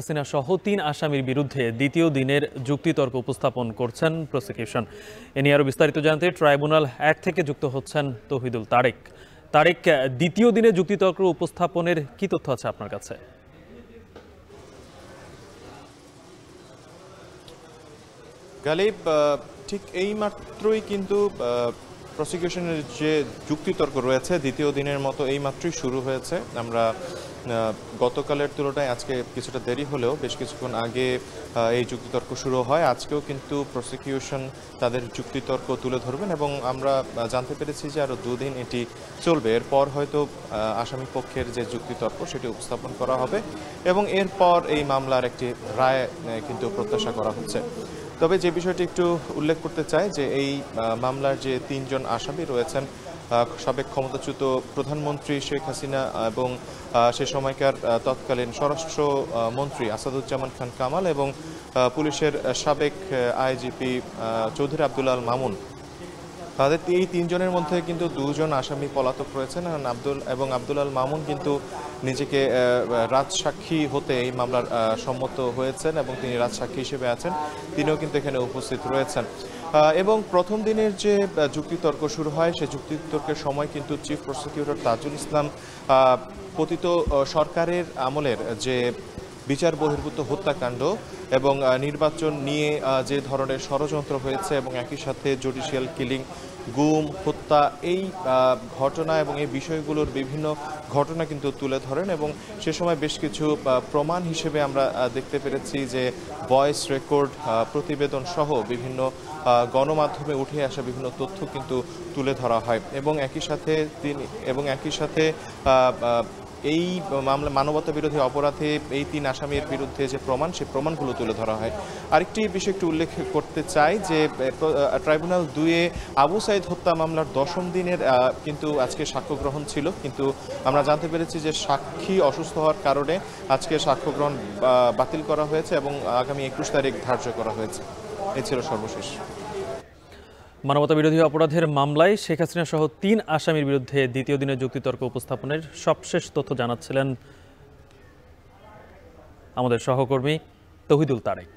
হাসিনা সহ ৩ আসামির বিরুদ্ধে দ্বিতীয় দিনের যুক্তিতর্ক উপস্থাপন করছেন প্রসিকিউশন। এ নিয়ে আরও বিস্তারিত জানতে ট্রাইব্যুনাল ১ থেকে যুক্ত হচ্ছেন তৌহিদুল তারেক। তারেক, দ্বিতীয় দিনে যুক্তিতর্ক উপস্থাপনের কি তথ্য আছে আপনার কাছে? গালিব, ঠিক এই মাত্রই কিন্তু প্রসিকিউশনের যে যুক্তিতর্ক রয়েছে দ্বিতীয় দিনের মতো এই মাত্রই শুরু হয়েছে। আমরা গতকালের তুলনায় আজকে কিছুটা দেরি হলেও বেশ কিছুক্ষণ আগে এই যুক্তিতর্ক শুরু হয়। আজকেও কিন্তু প্রসিকিউশন তাদের যুক্তিতর্ক তুলে ধরবেন এবং আমরা জানতে পেরেছি যে আরও দুদিন এটি চলবে। এরপর হয়তো আসামি পক্ষের যে যুক্তিতর্ক সেটি উপস্থাপন করা হবে এবং এরপর এই মামলার একটি রায় কিন্তু প্রত্যাশা করা হচ্ছে। তবে যে বিষয়টি একটু উল্লেখ করতে চাই যে এই মামলার যে ৩ জন আসামি রয়েছেন, সাবেক ক্ষমতাচ্যুত প্রধানমন্ত্রী শেখ হাসিনা এবং সে সময়কার তৎকালীন স্বরাষ্ট্র মন্ত্রী আসাদুজ্জামান খান কামাল এবং পুলিশের সাবেক আইজিপি চৌধুরী আব্দুল আল মামুন, তাদের এই ৩ জনের মধ্যে কিন্তু ২ জন আসামি পলাতক রয়েছেন এবং আব্দুল আল মামুন কিন্তু নিজেকে রাজসাক্ষী হতে এই মামলার সম্মত হয়েছেন এবং তিনি রাজসাক্ষী হিসেবে আছেন, তিনিও কিন্তু এখানে উপস্থিত রয়েছেন। এবং প্রথম দিনের যে যুক্তিতর্ক শুরু হয় সেই যুক্তিতর্কের সময় কিন্তু চিফ প্রসিকিউটর তাজুল ইসলাম পতিত সরকারের আমলের যে বিচার বহির্ভূত হত্যাকাণ্ড এবং নির্বাচন নিয়ে যে ধরনের ষড়যন্ত্র হয়েছে এবং একই সাথে জুডিশিয়াল কিলিং, গুম, হত্যা, এই ঘটনা এবং এই বিষয়গুলোর বিভিন্ন ঘটনা কিন্তু তুলে ধরেন এবং সে সময় বেশ কিছু প্রমাণ হিসেবে আমরা দেখতে পেরেছি যে ভয়েস রেকর্ড, প্রতিবেদন সহ বিভিন্ন গণমাধ্যমে উঠে আসা বিভিন্ন তথ্য কিন্তু তুলে ধরা হয় এবং একই সাথে এই মামলা মানবতা বিরোধী অপরাধে এই ৩ আসামির বিরুদ্ধে যে প্রমাণ, সেই প্রমাণগুলো তুলে ধরা হয়। আরেকটি বিষয় একটু উল্লেখ করতে চাই যে ট্রাইব্যুনাল ২-এ আবু সাইদ হত্যা মামলার ১০ম দিনের কিন্তু আজকে সাক্ষ্য গ্রহণ ছিল, কিন্তু আমরা জানতে পেরেছি যে সাক্ষী অসুস্থ হওয়ার কারণে আজকে সাক্ষ্য গ্রহণ বাতিল করা হয়েছে এবং আগামী ২১ তারিখ ধার্য করা হয়েছে। এই ছিল সর্বশেষ। মানবতা বিরোধী অপরাধের মামলায় শেখ হাসিনা সহ ৩ আসামির বিরুদ্ধে দ্বিতীয় দিনের যুক্তিতর্ক উপস্থাপনের সবশেষ তথ্য জানাচ্ছিলেন আমাদের সহকর্মী তৌহিদুল তারেক।